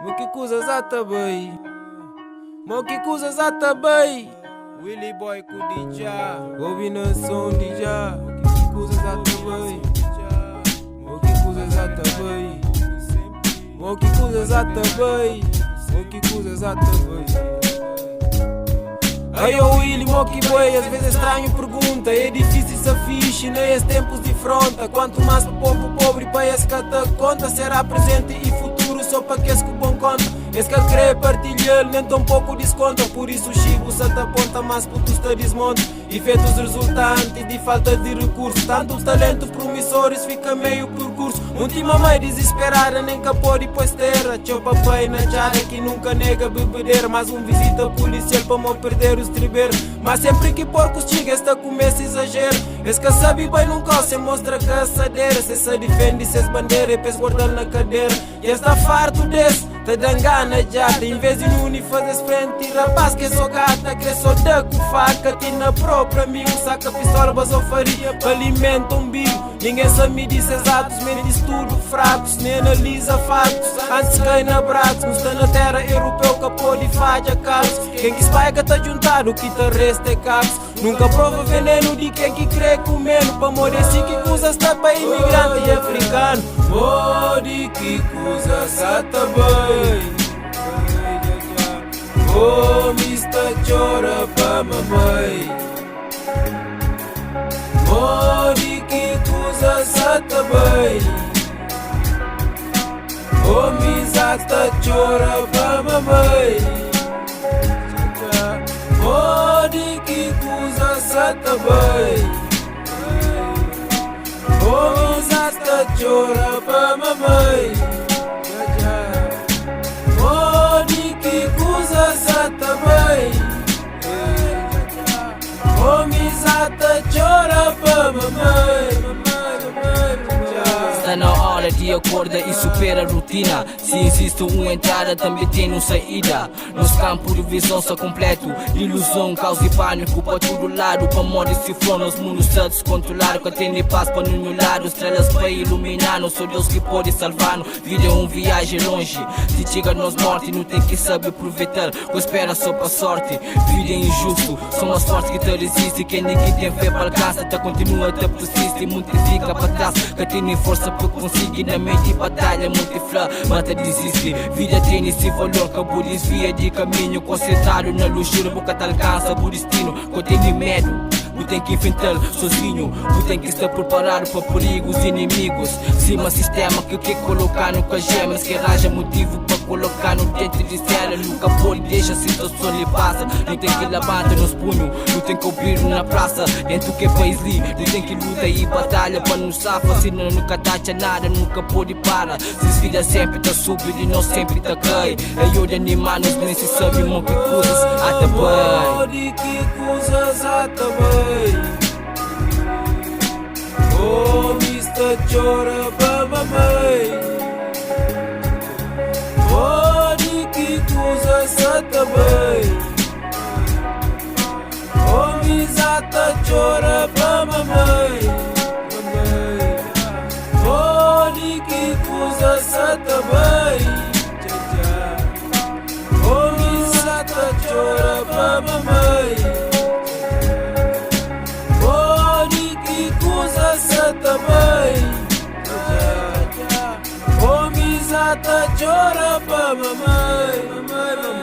Mo que coisas atabei, mo que coisas atabei. Willy Boy com DJ, ouvindo a som DJ. Mo que coisas atabei, mo que coisas atabei, mo que coisas atabei, mo que coisas atabei. Aí o Willy, mo que boi, às vezes estranho pergunta. É difícil se fixe, nem é tempos de fronta. Quanto mais para povo pobre, para esse que te conta. Será presente e futuro só para que esse que bom conta. Esse que crê partilhar, nem tão pouco desconta. Por isso o Chico se te aponta, mas por tu está desmonta. Efeitos resultantes de falta de recursos. Tanto talento promissores fica meio percurso. Última mãe desesperada, nem capô depois terra. Teu papai na chara que nunca nega bebedeira. Mais um visita policial para não perder os tribeiros. Mas sempre que porcos chega, esta começa a exagero. Esse que sabe bem nunca se mostra caçadeira. Se se defende, se bandeira e pes guardar na cadeira. E está farto desse, te dangana já. Em vez de uni fazer frente, rapaz que sou gata, que só dá com faca. Tem na própria amigo, saca pistola, mas ou faria para alimenta umbigo. Ninguém sabe me diz exatos, nem diz tudo fracos, nem analisa factos. Antes cai na braços, não está na terra europeu, capô de falha calos. Quem que espaiga tá juntado, o que te resta é capos. Nunca prova veneno de quem que crê comendo. Para morrer se que coisa está para imigrante e africano. Mori que coisa está bem. Oh, mista chora para mamãe. Mori que coisa está bem. Oh, mista chora para mamãe. Mori que coisa está bem. Oh, mista chora para mamãe. Mori que coisa está bem. Oh, mista chora para mamãe. Está na hora de acordar e supera a rotina. Se existe uma entrada, também tem uma saída. Nosso campo de visão está completo. Ilusão, caos e pânico para todo lado. Para morrer se for, nos mundos está descontrolado. Que tem paz para nenhum lado. Estrelas para iluminar. Não sou Deus que pode salvar-nos. Vida é uma viagem longe. Se chega nos morte, não tem que saber aproveitar. Com espera só para sorte. Vida é injusto. São as fortes que te resistem. Quem ninguém tem fé para alcança, te continua, te persiste. E muito fica para trás. Que tem força para conseguir na mente batalha. Muito flá, mata desiste. Vida tem esse valor que por desvia de caminho. Concentrado na luxúria, boca te alcança por destino. Que tem medo, tem que enfrentar sozinho. Tem que estar preparado para perigos inimigos. Cima sistema que quer colocar no cagemas. Que arranja motivo para colocar no dentro de cela. Nunca pode deixa a situação lhe passa. Não tem que levantar nos punhos, não tem que ouvir na praça. Dentro que é país livre, não tem que luta e batalha para não safa. Se não nunca tacha nada, nunca pode parar. Se as vidas sempre tá subindo e não sempre tá cai. É hora de animar-nos, nem se sabe o que coisas até bem. Que coisas até bem. Oh, mista chora para mamãe. Oh, que coisa está bem. Oh, mista chora para mamãe. Oh, que coisa está bem. Oh, mista chora para mamãe. Oh, misa chora para mamãe, mamãe, mamãe.